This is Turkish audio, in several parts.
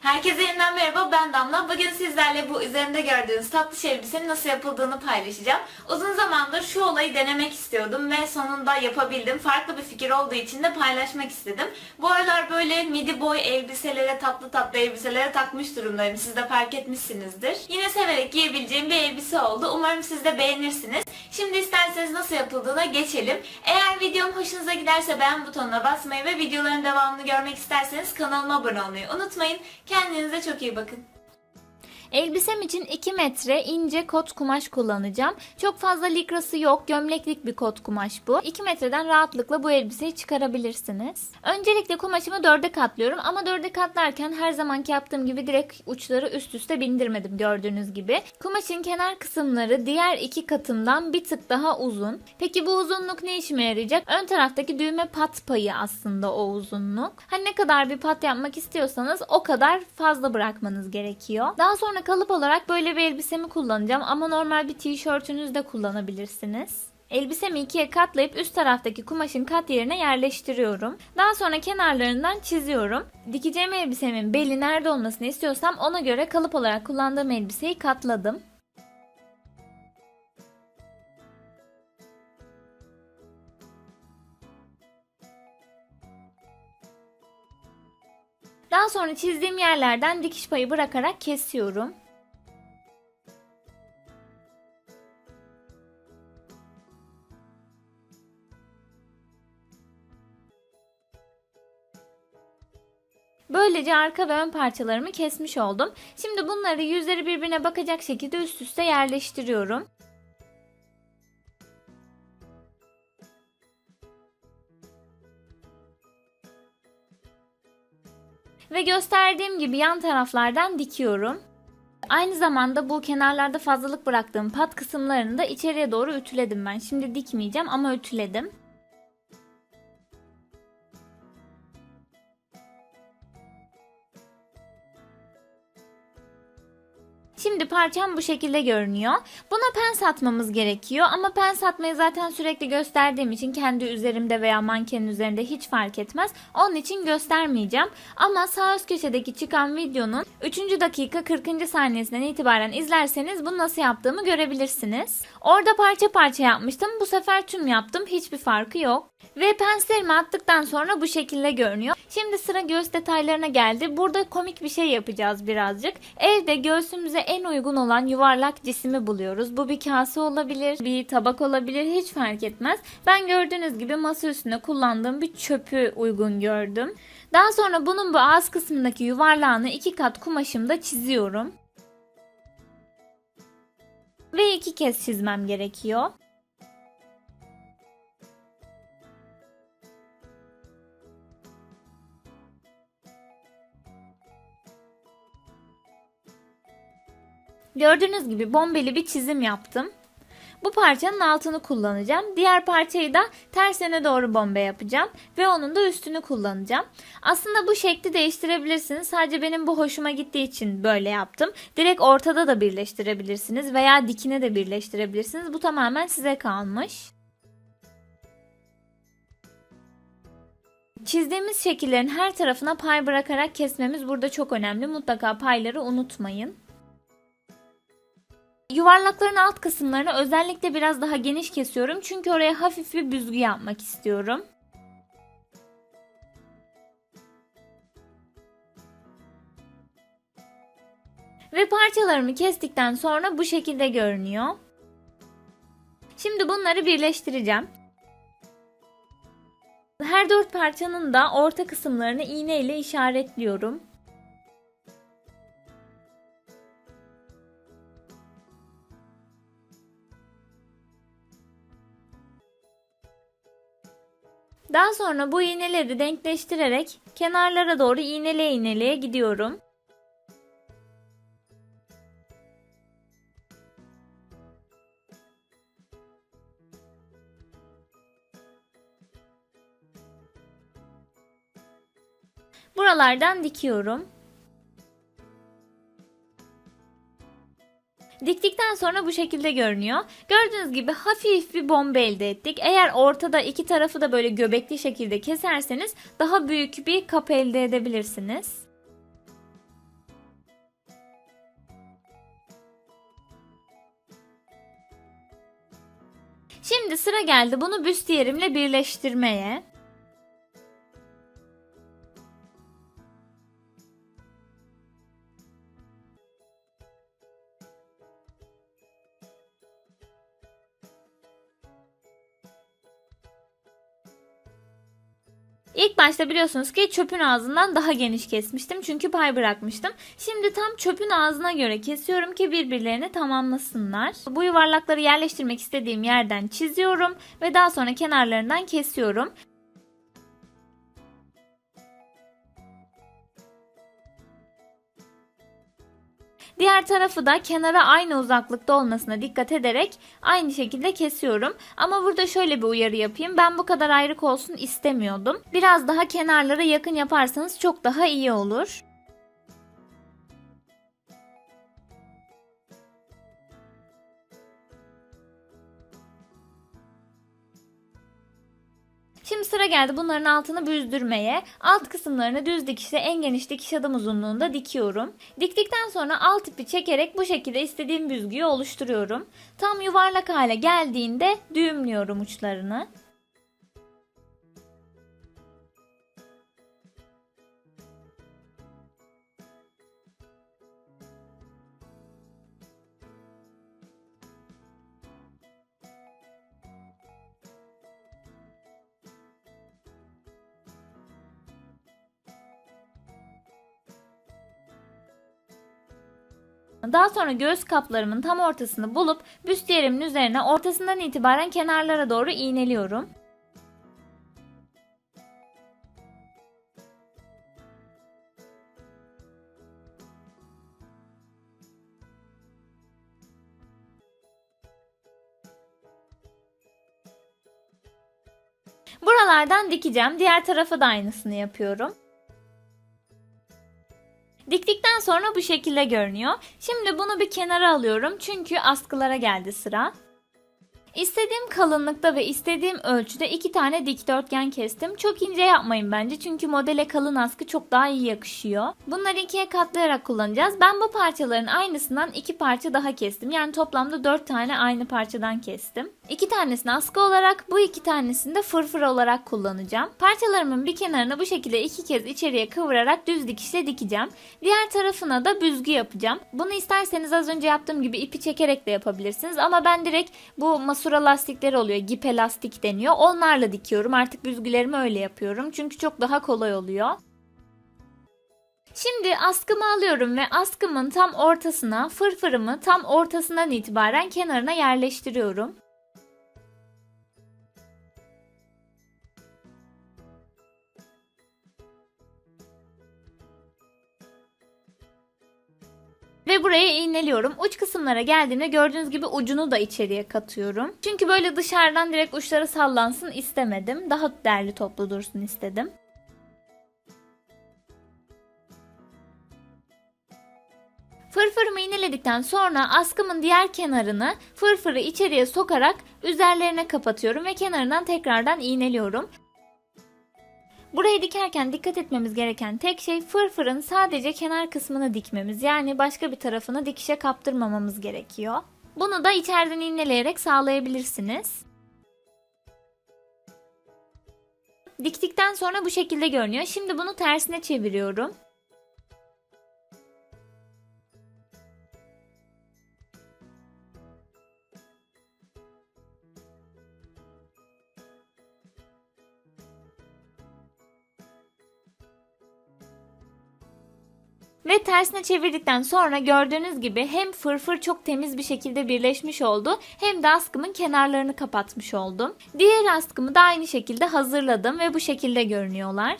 Herkese yeniden merhaba, ben Damla. Bugün sizlerle bu üzerimde gördüğünüz tatlış elbisenin nasıl yapıldığını paylaşacağım. Uzun zamandır şu olayı denemek istiyordum ve sonunda yapabildim. Farklı bir fikir olduğu için de paylaşmak istedim. Bu aralar böyle midi boy elbiselere, tatlı tatlı elbiselere takmış durumdayım. Siz de fark etmişsinizdir. Yine severek giyebileceğim bir elbise oldu. Umarım siz de beğenirsiniz. Şimdi isterseniz nasıl yapıldığına geçelim. Eğer videom hoşunuza giderse beğen butonuna basmayı ve videoların devamını görmek isterseniz kanalıma abone olmayı unutmayın. Kendinize çok iyi bakın. Elbisem için 2 metre ince kot kumaş kullanacağım. Çok fazla likrası yok. Gömleklik bir kot kumaş bu. 2 metreden rahatlıkla bu elbiseyi çıkarabilirsiniz. Öncelikle kumaşımı 4'e katlıyorum. Ama 4'e katlarken her zamanki yaptığım gibi direkt uçları üst üste bindirmedim gördüğünüz gibi. Kumaşın kenar kısımları diğer 2 katımdan bir tık daha uzun. Peki bu uzunluk ne işime yarayacak? Ön taraftaki düğme pat payı aslında o uzunluk. Hani ne kadar bir pat yapmak istiyorsanız o kadar fazla bırakmanız gerekiyor. Daha sonra kalıp olarak böyle bir elbisemi kullanacağım ama normal bir tişörtünüz de kullanabilirsiniz. Elbisemi 2'ye katlayıp üst taraftaki kumaşın kat yerine yerleştiriyorum. Daha sonra kenarlarından çiziyorum. Dikeceğim elbisemin beli nerede olmasını istiyorsam ona göre kalıp olarak kullandığım elbiseyi katladım. Daha sonra çizdiğim yerlerden dikiş payı bırakarak kesiyorum. Böylece arka ve ön parçalarımı kesmiş oldum. Şimdi bunları yüzleri birbirine bakacak şekilde üst üste yerleştiriyorum. Ve gösterdiğim gibi yan taraflardan dikiyorum. Aynı zamanda bu kenarlarda fazlalık bıraktığım pat kısımlarını da içeriye doğru ütüledim ben. Şimdi dikmeyeceğim ama ütüledim. Şimdi parçam bu şekilde görünüyor. Buna pens atmamız gerekiyor ama pens atmayı zaten sürekli gösterdiğim için kendi üzerimde veya mankenin üzerinde hiç fark etmez. Onun için göstermeyeceğim. Ama sağ üst köşedeki çıkan videonun 3. dakika 40. saniyesinden itibaren izlerseniz bunu nasıl yaptığımı görebilirsiniz. Orada parça parça yapmıştım. Bu sefer tüm yaptım. Hiçbir farkı yok. Ve penslerimi attıktan sonra bu şekilde görünüyor. Şimdi sıra göğüs detaylarına geldi. Burada komik bir şey yapacağız birazcık. Evde göğsümüze en uygun olan yuvarlak cisimi buluyoruz. Bu bir kase olabilir, bir tabak olabilir, hiç fark etmez. Ben gördüğünüz gibi masa üstünde kullandığım bir çöpü uygun gördüm. Daha sonra bunun bu ağız kısmındaki yuvarlağını 2 kat kumaşımda çiziyorum. Ve 2 kez çizmem gerekiyor. Gördüğünüz gibi bombeli bir çizim yaptım. Bu parçanın altını kullanacağım. Diğer parçayı da ters yöne doğru bombe yapacağım. Ve onun da üstünü kullanacağım. Aslında bu şekli değiştirebilirsiniz. Sadece benim bu hoşuma gittiği için böyle yaptım. Direkt ortada da birleştirebilirsiniz. Veya dikine de birleştirebilirsiniz. Bu tamamen size kalmış. Çizdiğimiz şekillerin her tarafına pay bırakarak kesmemiz burada çok önemli. Mutlaka payları unutmayın. Yuvarlakların alt kısımlarını özellikle biraz daha geniş kesiyorum. Çünkü oraya hafif bir büzgü yapmak istiyorum. Ve parçalarımı kestikten sonra bu şekilde görünüyor. Şimdi bunları birleştireceğim. Her 4 parçanın da orta kısımlarını iğne ile işaretliyorum. Daha sonra bu iğneleri denkleştirerek kenarlara doğru iğneleye iğneleye gidiyorum. Buralardan dikiyorum. Diktikten sonra bu şekilde görünüyor. Gördüğünüz gibi hafif bir bomba elde ettik. Eğer ortada iki tarafı da böyle göbekli şekilde keserseniz daha büyük bir kap elde edebilirsiniz. Şimdi sıra geldi bunu büstiyerimle birleştirmeye. İlk başta biliyorsunuz ki çöpün ağzından daha geniş kesmiştim çünkü pay bırakmıştım. Şimdi tam çöpün ağzına göre kesiyorum ki birbirlerini tamamlasınlar. Bu yuvarlakları yerleştirmek istediğim yerden çiziyorum ve daha sonra kenarlarından kesiyorum. Diğer tarafı da kenara aynı uzaklıkta olmasına dikkat ederek aynı şekilde kesiyorum. Ama burada şöyle bir uyarı yapayım. Ben bu kadar ayrık olsun istemiyordum. Biraz daha kenarlara yakın yaparsanız çok daha iyi olur. Şimdi sıra geldi bunların altını büzdürmeye. Alt kısımlarını düz dikişle en geniş dikiş adım uzunluğunda dikiyorum. Diktikten sonra alt ipi çekerek bu şekilde istediğim büzgüyü oluşturuyorum. Tam yuvarlak hale geldiğinde düğümlüyorum uçlarını. Daha sonra göğüs kaplarımın tam ortasını bulup büstiyerimin üzerine ortasından itibaren kenarlara doğru iğneliyorum. Buralardan dikeceğim. Diğer tarafa da aynısını yapıyorum. Diktikten sonra bu şekilde görünüyor. Şimdi bunu bir kenara alıyorum çünkü askılara geldi sıra. İstediğim kalınlıkta ve istediğim ölçüde 2 tane dikdörtgen kestim. Çok ince yapmayın bence çünkü modele kalın askı çok daha iyi yakışıyor. Bunları ikiye katlayarak kullanacağız. Ben bu parçaların aynısından 2 parça daha kestim. Yani toplamda 4 tane aynı parçadan kestim. 2 tanesini askı olarak, bu 2 tanesini de fırfır olarak kullanacağım. Parçalarımın bir kenarını bu şekilde 2 kez içeriye kıvırarak düz dikişle dikeceğim. Diğer tarafına da büzgü yapacağım. Bunu isterseniz az önce yaptığım gibi ipi çekerek de yapabilirsiniz. Ama ben direkt bu masura lastikleri oluyor. Gipe lastik deniyor. Onlarla dikiyorum. Artık büzgülerimi öyle yapıyorum. Çünkü çok daha kolay oluyor. Şimdi askımı alıyorum ve askımın tam ortasına, fırfırımı tam ortasından itibaren kenarına yerleştiriyorum. Ve buraya iğneliyorum. Uç kısımlara geldiğinde gördüğünüz gibi ucunu da içeriye katıyorum. Çünkü böyle dışarıdan direkt uçları sallansın istemedim. Daha derli toplu dursun istedim. Fırfırımı iğneledikten sonra askımın diğer kenarını fırfırı içeriye sokarak üzerlerine kapatıyorum ve kenarından tekrardan iğneliyorum. Burayı dikerken dikkat etmemiz gereken tek şey fırfırın sadece kenar kısmını dikmemiz. Yani başka bir tarafını dikişe kaptırmamamız gerekiyor. Bunu da içeriden iğneleyerek sağlayabilirsiniz. Diktikten sonra bu şekilde görünüyor. Şimdi bunu tersine çeviriyorum. Ve tersine çevirdikten sonra gördüğünüz gibi hem fırfır çok temiz bir şekilde birleşmiş oldu hem de askımın kenarlarını kapatmış oldum. Diğer askımı da aynı şekilde hazırladım ve bu şekilde görünüyorlar.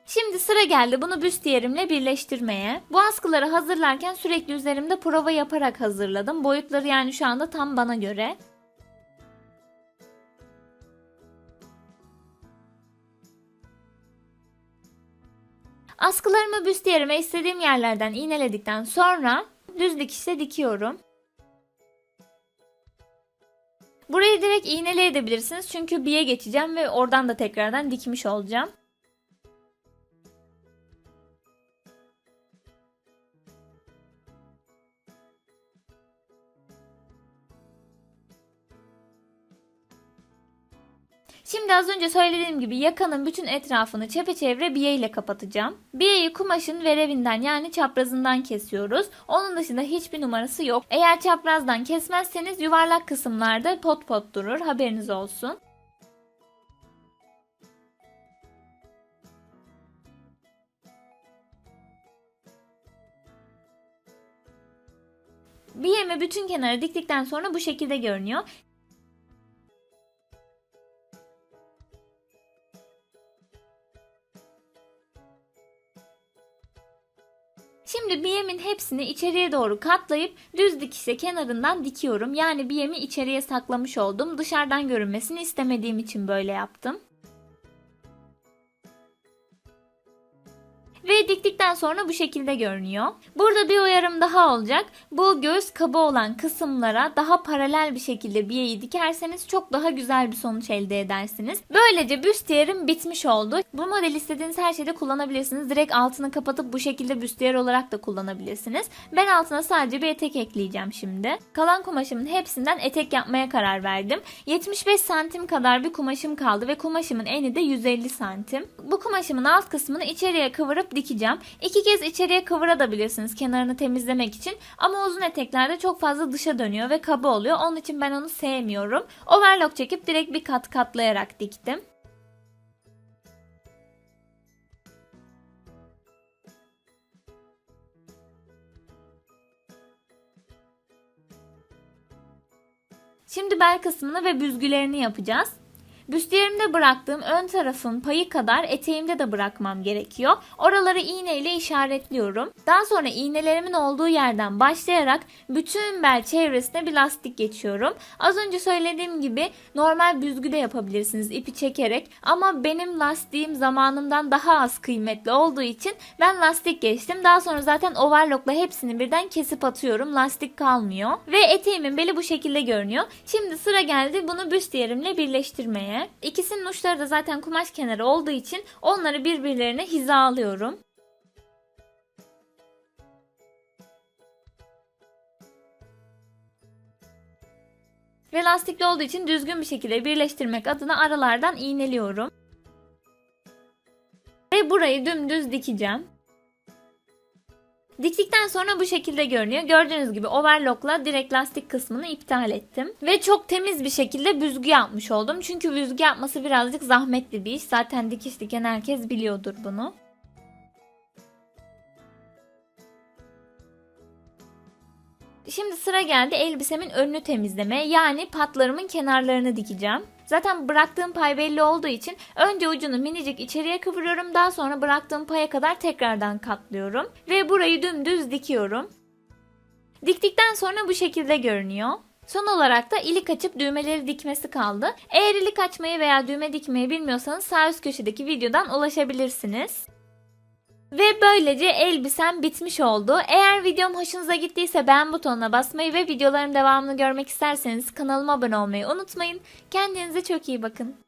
Şimdi sıra geldi bunu büstiyerimle birleştirmeye. Bu askıları hazırlarken sürekli üzerimde prova yaparak hazırladım. Boyutları yani şu anda tam bana göre. Askılarımı büstiyerime istediğim yerlerden iğneledikten sonra düz dikişle dikiyorum. Burayı direkt iğneleyebilirsiniz çünkü biye geçeceğim ve oradan da tekrardan dikmiş olacağım. Şimdi az önce söylediğim gibi yakanın bütün etrafını çepeçevre biye ile kapatacağım. Biyeyi kumaşın verevinden yani çaprazından kesiyoruz. Onun dışında hiçbir numarası yok. Eğer çaprazdan kesmezseniz yuvarlak kısımlarda pot pot durur, haberiniz olsun. Biyemi bütün kenara diktikten sonra bu şekilde görünüyor. Şimdi biyemin hepsini içeriye doğru katlayıp düz dikişle kenarından dikiyorum. Yani biyemi içeriye saklamış oldum. Dışarıdan görünmesini istemediğim için böyle yaptım. Ve diktikten sonra bu şekilde görünüyor. Burada bir uyarım daha olacak. Bu göğüs kabı olan kısımlara daha paralel bir şekilde biyeyi dikerseniz çok daha güzel bir sonuç elde edersiniz. Böylece büstiyerim bitmiş oldu. Bu model istediğiniz her şeyde kullanabilirsiniz. Direkt altını kapatıp bu şekilde büstiyer olarak da kullanabilirsiniz. Ben altına sadece bir etek ekleyeceğim şimdi. Kalan kumaşımın hepsinden etek yapmaya karar verdim. 75 santim kadar bir kumaşım kaldı ve kumaşımın eni de 150 santim. Bu kumaşımın alt kısmını içeriye kıvırıp dikeceğim. 2 kez içeriye kıvırabilirsiniz kenarını temizlemek için ama uzun eteklerde çok fazla dışa dönüyor ve kaba oluyor. Onun için ben onu sevmiyorum. Overlock çekip direkt bir kat katlayarak diktim. Şimdi bel kısmını ve büzgülerini yapacağız. Büstiyerimde bıraktığım ön tarafın payı kadar eteğimde de bırakmam gerekiyor. Oraları iğne ile işaretliyorum. Daha sonra iğnelerimin olduğu yerden başlayarak bütün bel çevresine bir lastik geçiyorum. Az önce söylediğim gibi normal büzgü de yapabilirsiniz ipi çekerek. Ama benim lastiğim zamanımdan daha az kıymetli olduğu için ben lastik geçtim. Daha sonra zaten overlockla hepsini birden kesip atıyorum. Lastik kalmıyor. Ve eteğimin beli bu şekilde görünüyor. Şimdi sıra geldi bunu büstiyerimle birleştirmeye. İkisinin uçları da zaten kumaş kenarı olduğu için onları birbirlerine hizalıyorum. Ve lastikli olduğu için düzgün bir şekilde birleştirmek adına aralardan iğneliyorum. Ve burayı dümdüz dikeceğim. Diktikten sonra bu şekilde görünüyor. Gördüğünüz gibi overlockla direkt lastik kısmını iptal ettim. Ve çok temiz bir şekilde büzgü yapmış oldum. Çünkü büzgü yapması birazcık zahmetli bir iş. Zaten dikiş diken herkes biliyordur bunu. Şimdi sıra geldi elbisemin önünü temizlemeye. Yani patlarımın kenarlarını dikeceğim. Zaten bıraktığım pay belli olduğu için önce ucunu minicik içeriye kıvırıyorum. Daha sonra bıraktığım paya kadar tekrardan katlıyorum. Ve burayı dümdüz dikiyorum. Diktikten sonra bu şekilde görünüyor. Son olarak da ilik açıp düğmeleri dikmesi kaldı. Eğer ilik açmayı veya düğme dikmeyi bilmiyorsanız sağ üst köşedeki videodan ulaşabilirsiniz. Ve böylece elbisem bitmiş oldu. Eğer videom hoşunuza gittiyse beğen butonuna basmayı ve videoların devamını görmek isterseniz kanalıma abone olmayı unutmayın. Kendinize çok iyi bakın.